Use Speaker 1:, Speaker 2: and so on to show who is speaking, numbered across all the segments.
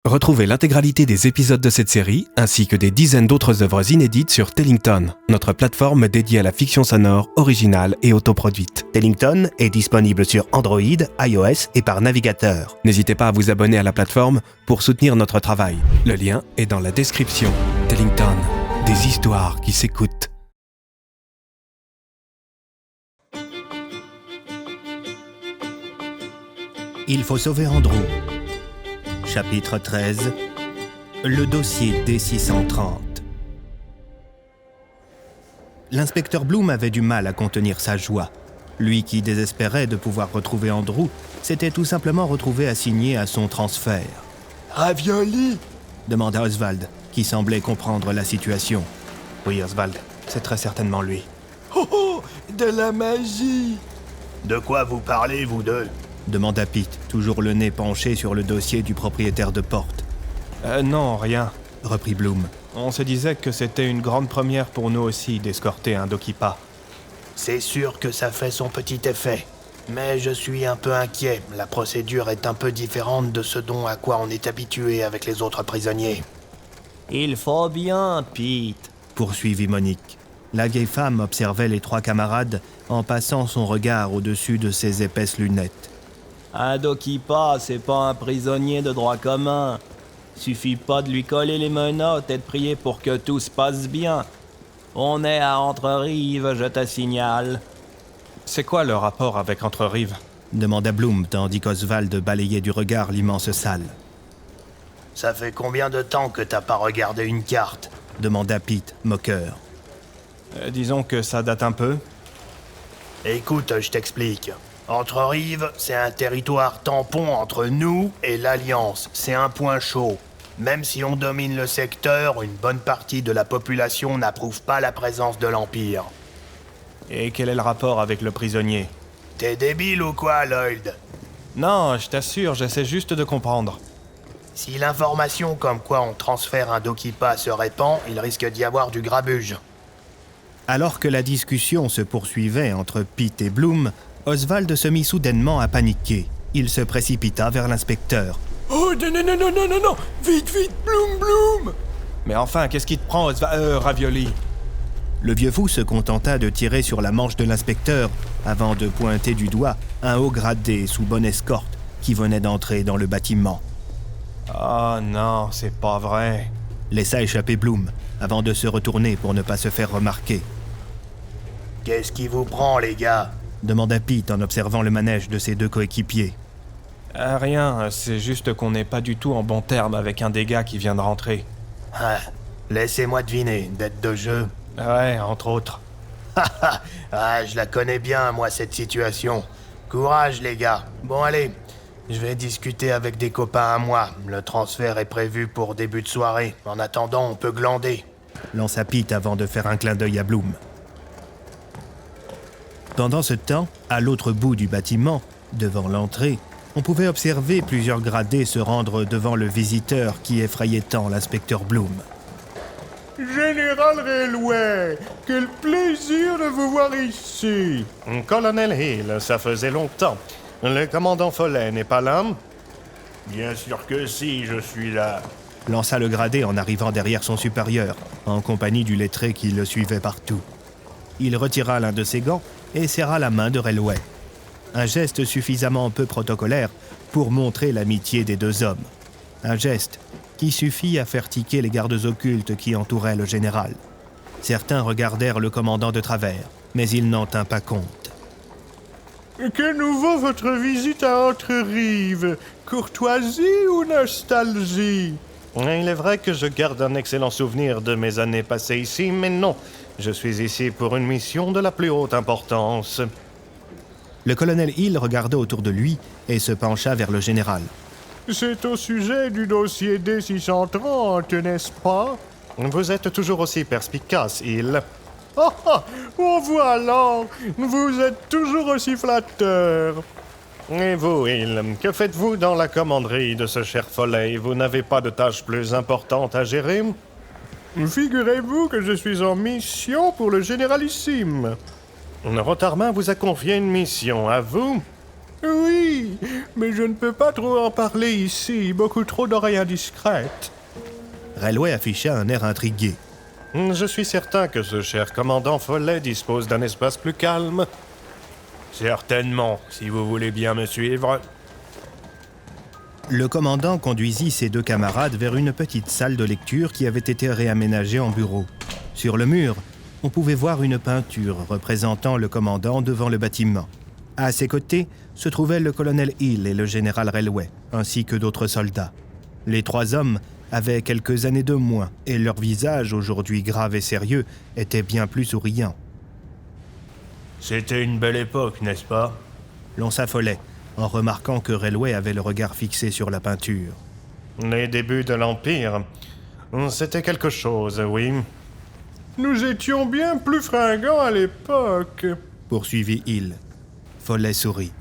Speaker 1: Retrouvez l'intégralité des épisodes de cette série, ainsi que des dizaines d'autres œuvres inédites sur Tellington, notre plateforme dédiée à la fiction sonore, originale et autoproduite.
Speaker 2: Tellington est disponible sur Android, iOS et par navigateur.
Speaker 1: N'hésitez pas à vous abonner à la plateforme pour soutenir notre travail. Le lien est dans la description. Tellington, des histoires qui s'écoutent.
Speaker 2: Il faut sauver Andrew. Chapitre 13. Le dossier D630. L'inspecteur Bloom avait du mal à contenir sa joie. Lui qui désespérait de pouvoir retrouver Andrew s'était tout simplement retrouvé assigné à son transfert.
Speaker 3: « Ravioli !»
Speaker 2: demanda Oswald, qui semblait comprendre la situation.
Speaker 1: « Oui, Oswald, c'est très certainement lui. »«
Speaker 3: Oh oh, de la magie !»«
Speaker 4: De quoi vous parlez, vous deux ?»
Speaker 2: demanda Pete, toujours le nez penché sur le dossier du propriétaire de Porte.
Speaker 1: « Non, rien. »
Speaker 2: reprit Bloom.
Speaker 1: « On se disait que c'était une grande première pour nous aussi d'escorter un Dokipa. »
Speaker 4: C'est sûr que ça fait son petit effet. Mais je suis un peu inquiet. La procédure est un peu différente de ce dont à quoi on est habitué avec les autres prisonniers.
Speaker 5: « Il faut bien, Pete !»
Speaker 2: poursuivit Monique. La vieille femme observait les trois camarades en passant son regard au-dessus de ses épaisses lunettes.
Speaker 5: Un Dokipa, c'est pas un prisonnier de droit commun. Suffit pas de lui coller les menottes et de prier pour que tout se passe bien. On est à Entre-Rives, je te signale. »«
Speaker 1: C'est quoi le rapport avec Entre-Rives »
Speaker 2: demanda Bloom, tandis qu'Oswald balayait du regard l'immense salle.
Speaker 4: « Ça fait combien de temps que t'as pas regardé une carte ?»
Speaker 2: demanda Pete, moqueur.
Speaker 1: Disons que ça date un peu.
Speaker 4: Écoute, je t'explique. Entre-Rives, c'est un territoire tampon entre nous et l'Alliance. C'est un point chaud. Même si on domine le secteur, une bonne partie de la population n'approuve pas la présence de l'Empire.
Speaker 1: Et quel est le rapport avec le prisonnier ?
Speaker 4: T'es débile ou quoi, Lloyd ?
Speaker 1: Non, je t'assure, j'essaie juste de comprendre.
Speaker 4: Si l'information comme quoi on transfère un Dokipa se répand, il risque d'y avoir du grabuge.
Speaker 2: Alors que la discussion se poursuivait entre Pete et Bloom, Oswald se mit soudainement à paniquer. Il se précipita vers l'inspecteur.
Speaker 3: « Oh, non, vite, Bloom !»
Speaker 1: Mais enfin, qu'est-ce qui te prend, Ravioli ?
Speaker 2: Le vieux fou se contenta de tirer sur la manche de l'inspecteur avant de pointer du doigt un haut gradé sous bonne escorte qui venait d'entrer dans le bâtiment.
Speaker 1: « Oh non, c'est pas vrai !»
Speaker 2: laissa échapper Bloom avant de se retourner pour ne pas se faire remarquer.
Speaker 4: « Qu'est-ce qui vous prend, les gars ?»
Speaker 2: demanda Pete en observant le manège de ses deux coéquipiers.
Speaker 1: Rien, c'est juste qu'on n'est pas du tout en bon terme avec un des gars qui vient de rentrer.
Speaker 4: Ah, laissez-moi deviner, bête de jeu.
Speaker 1: Ouais, entre autres.
Speaker 4: Ah, je la connais bien, moi, cette situation. Courage, les gars. Bon, allez, je vais discuter avec des copains à moi. Le transfert est prévu pour début de soirée. En attendant, on peut glander.
Speaker 2: Lança Pete avant de faire un clin d'œil à Bloom. Pendant ce temps, à l'autre bout du bâtiment, devant l'entrée, on pouvait observer plusieurs gradés se rendre devant le visiteur qui effrayait tant l'inspecteur Bloom.
Speaker 3: « Général Railway, quel plaisir de vous voir ici !»«
Speaker 6: Colonel Hill, ça faisait longtemps. Le commandant Follet n'est pas là ?»«
Speaker 4: Bien sûr que si, je suis là. »
Speaker 2: lança le gradé en arrivant derrière son supérieur, en compagnie du lettré qui le suivait partout. Il retira l'un de ses gants et serra la main de Railway. Un geste suffisamment peu protocolaire pour montrer l'amitié des deux hommes. Un geste qui suffit à faire tiquer les gardes occultes qui entouraient le général. Certains regardèrent le commandant de travers, mais il n'en tint pas compte.
Speaker 3: « Que nouveau votre visite à Entre-Rives ? Courtoisie ou nostalgie ?»
Speaker 6: Il est vrai que je garde un excellent souvenir de mes années passées ici, mais non, je suis ici pour une mission de la plus haute importance.
Speaker 2: Le colonel Hill regarda autour de lui et se pencha vers le général.
Speaker 3: « C'est au sujet du dossier D630, n'est-ce pas ?»
Speaker 6: Vous êtes toujours aussi perspicace, Hill.
Speaker 3: « Oh voilà, vous êtes toujours aussi flatteur. »
Speaker 6: Et vous, Hill, que faites-vous dans la commanderie de ce cher Follet ? Vous n'avez pas de tâches plus importantes à gérer ?
Speaker 3: Figurez-vous que je suis en mission pour le généralissime.
Speaker 6: Rotarmin vous a confié une mission, à vous ?
Speaker 3: Oui, mais je ne peux pas trop en parler ici, beaucoup trop d'oreilles indiscrètes.
Speaker 2: Railway afficha un air intrigué.
Speaker 6: Je suis certain que ce cher commandant Follet dispose d'un espace plus calme.
Speaker 4: Certainement, si vous voulez bien me suivre.
Speaker 2: Le commandant conduisit ses 2 camarades vers une petite salle de lecture qui avait été réaménagée en bureau. Sur le mur, on pouvait voir une peinture représentant le commandant devant le bâtiment. À ses côtés se trouvaient le colonel Hill et le général Railway, ainsi que d'autres soldats. Les 3 hommes avaient quelques années de moins, et leur visage, aujourd'hui grave et sérieux, était bien plus souriant.
Speaker 4: C'était une belle époque, n'est-ce pas?
Speaker 2: L'on s'affolait, en remarquant que Railway avait le regard fixé sur la peinture.
Speaker 6: Les débuts de l'Empire, c'était quelque chose, oui.
Speaker 3: Nous étions bien plus fringants à l'époque.
Speaker 2: Poursuivit Hill. Follet sourit.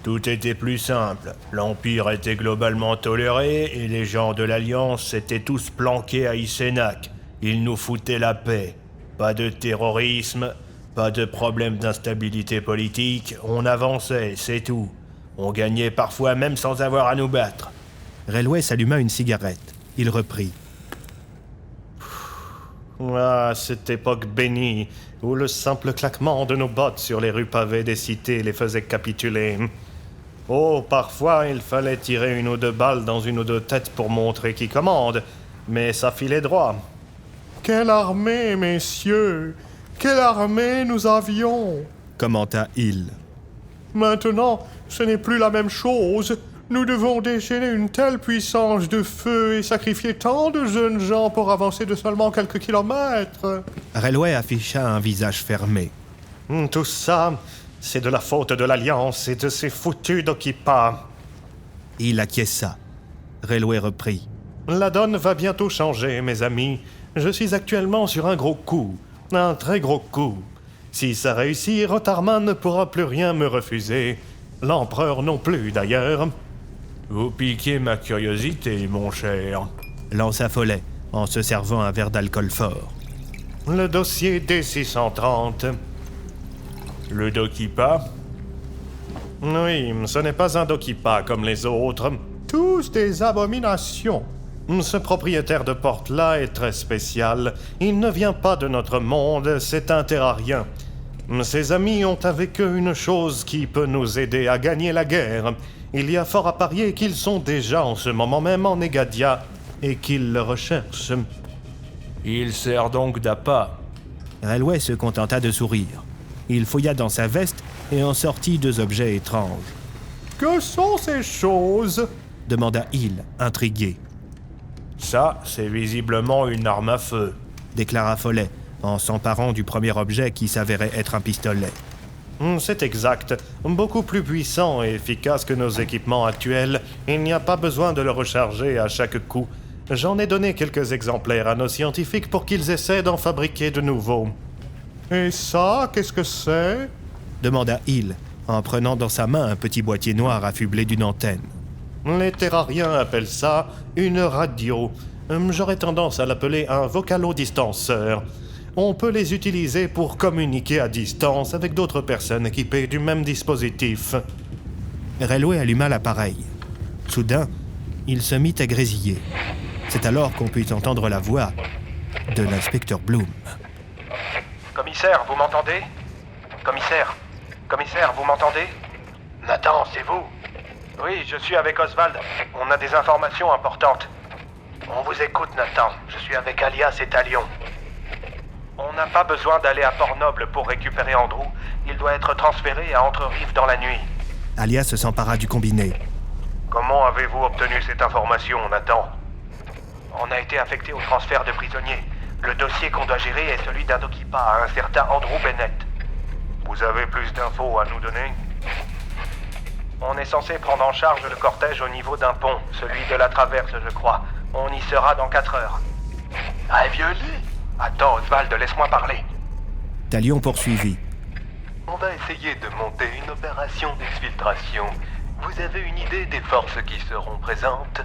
Speaker 4: Tout était plus simple. L'Empire était globalement toléré et les gens de l'Alliance s'étaient tous planqués à Isénac. Ils nous foutaient la paix. Pas de terrorisme, pas de problème d'instabilité politique. On avançait, c'est tout. On gagnait parfois même sans avoir à nous battre.
Speaker 2: Railway s'alluma une cigarette. Il reprit.
Speaker 6: Ah, cette époque bénie, où le simple claquement de nos bottes sur les rues pavées des cités les faisait capituler. Oh, parfois, il fallait tirer 1 ou 2 balles dans 1 ou 2 têtes pour montrer qui commande, mais ça filait droit.
Speaker 3: Quelle armée, messieurs! Quelle armée nous avions!
Speaker 2: Commenta Hill.
Speaker 3: Maintenant, ce n'est plus la même chose. Nous devons déchaîner une telle puissance de feu et sacrifier tant de jeunes gens pour avancer de seulement quelques kilomètres.
Speaker 2: Railway afficha un visage fermé.
Speaker 6: Tout ça, c'est de la faute de l'Alliance et de ces foutus d'Occipa.
Speaker 2: Il acquiesça. Railway reprit.
Speaker 6: La donne va bientôt changer, mes amis. Je suis actuellement sur un gros coup. Un très gros coup. Si ça réussit, Rotarman ne pourra plus rien me refuser. L'empereur non plus, d'ailleurs.
Speaker 4: Vous piquez ma curiosité, mon cher.
Speaker 2: Lança Follet, en se servant un verre d'alcool fort.
Speaker 6: Le dossier D630.
Speaker 4: Le D'Occipa?
Speaker 6: Oui, ce n'est pas un D'Occipa comme les autres.
Speaker 3: Tous des abominations.
Speaker 6: Ce propriétaire de porte-là est très spécial. Il ne vient pas de notre monde, c'est un terrarien. Ses amis ont avec eux une chose qui peut nous aider à gagner la guerre. Il y a fort à parier qu'ils sont déjà en ce moment même en Negadia et qu'ils le recherchent.
Speaker 4: Il sert donc d'appât.
Speaker 2: Railway se contenta de sourire. Il fouilla dans sa veste et en sortit 2 objets étranges.
Speaker 3: Que sont ces choses?
Speaker 2: Demanda Hill, intrigué.
Speaker 4: Ça, c'est visiblement une arme à feu.
Speaker 2: Déclara Follet, en s'emparant du premier objet qui s'avérait être un pistolet.
Speaker 6: C'est exact. Beaucoup plus puissant et efficace que nos équipements actuels. Il n'y a pas besoin de le recharger à chaque coup. J'en ai donné quelques exemplaires à nos scientifiques pour qu'ils essaient d'en fabriquer de nouveaux.
Speaker 3: Et ça, qu'est-ce que c'est?
Speaker 2: Demanda Hill, en prenant dans sa main un petit boîtier noir affublé d'une antenne.
Speaker 6: Les terrariens appellent ça une radio. J'aurais tendance à l'appeler un vocalo-distanceur. On peut les utiliser pour communiquer à distance avec d'autres personnes équipées du même dispositif.
Speaker 2: Railway alluma l'appareil. Soudain, il se mit à grésiller. C'est alors qu'on put entendre la voix de l'inspecteur Bloom.
Speaker 7: Commissaire, vous m'entendez? Commissaire, vous m'entendez?
Speaker 4: Nathan, c'est vous?
Speaker 7: Oui, je suis avec Oswald. On a des informations importantes.
Speaker 4: On vous écoute, Nathan. Je suis avec Alias et Talion.
Speaker 7: On n'a pas besoin d'aller à Port-Noble pour récupérer Andrew. Il doit être transféré à Entre-Rives dans la nuit.
Speaker 2: Alias s'empara du combiné.
Speaker 7: Comment avez-vous obtenu cette information, Nathan? On a été affecté au transfert de prisonniers. Le dossier qu'on doit gérer est celui d'un D'Occipa à un certain Andrew Bennett.
Speaker 4: Vous avez plus d'infos à nous donner?
Speaker 7: On est censé prendre en charge le cortège au niveau d'un pont, celui de la traverse, je crois. On y sera dans 4 heures.
Speaker 4: Un vieux-lit?
Speaker 7: Attends, Oswald, laisse-moi parler.
Speaker 2: Talion poursuivit.
Speaker 8: On va essayer de monter une opération d'exfiltration. Vous avez une idée des forces qui seront présentes?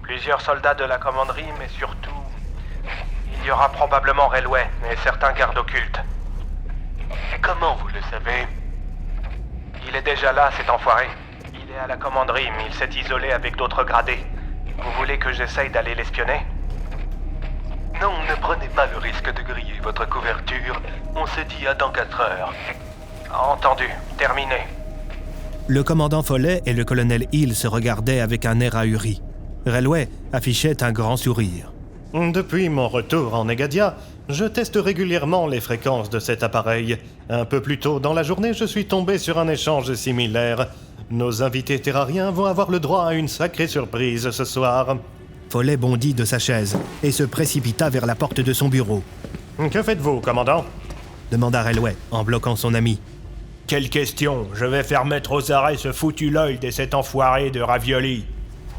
Speaker 7: Plusieurs soldats de la commanderie, mais surtout... il y aura probablement Railway et certains gardes occultes.
Speaker 8: Comment vous le savez?
Speaker 7: Il est déjà là, cet enfoiré. Il est à la commanderie, mais il s'est isolé avec d'autres gradés. Vous voulez que j'essaye d'aller l'espionner?
Speaker 8: Non, ne prenez pas le risque de griller votre couverture. On se dit à dans 4 heures.
Speaker 7: Entendu. Terminé.
Speaker 2: Le commandant Follet et le colonel Hill se regardaient avec un air ahuri. Railway affichait un grand sourire.
Speaker 6: Depuis mon retour en Negadia, je teste régulièrement les fréquences de cet appareil. Un peu plus tôt dans la journée, je suis tombé sur un échange similaire. Nos invités terrariens vont avoir le droit à une sacrée surprise ce soir.
Speaker 2: Follet bondit de sa chaise et se précipita vers la porte de son bureau.
Speaker 6: Que faites-vous, commandant?
Speaker 2: Demanda Railway en bloquant son ami.
Speaker 4: Quelle question? Je vais faire mettre aux arrêts ce foutu Lloyd et cet enfoiré de Ravioli.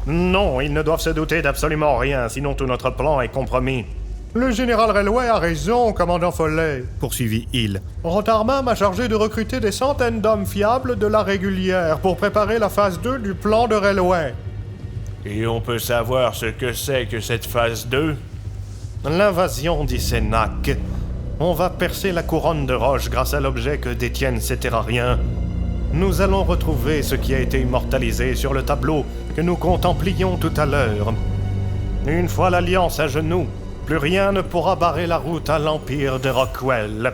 Speaker 6: Non, ils ne doivent se douter d'absolument rien, sinon tout notre plan est compromis.
Speaker 3: Le général Railway a raison, commandant Follet.
Speaker 2: Poursuivit Hill.
Speaker 3: Rotarmin m'a chargé de recruter des centaines d'hommes fiables de la régulière pour préparer la phase 2 du plan de Railway.
Speaker 4: Et on peut savoir ce que c'est que cette phase 2?
Speaker 6: L'invasion d'Isénac. On va percer la couronne de roche grâce à l'objet que détiennent ces terrariens. Nous allons retrouver ce qui a été immortalisé sur le tableau que nous contemplions tout à l'heure. Une fois l'Alliance à genoux, plus rien ne pourra barrer la route à l'Empire de Rockwell.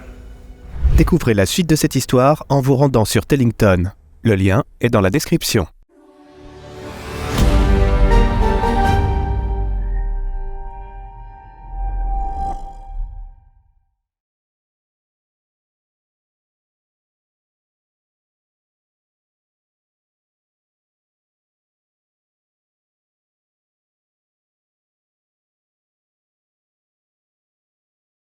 Speaker 1: Découvrez la suite de cette histoire en vous rendant sur Tellington. Le lien est dans la description.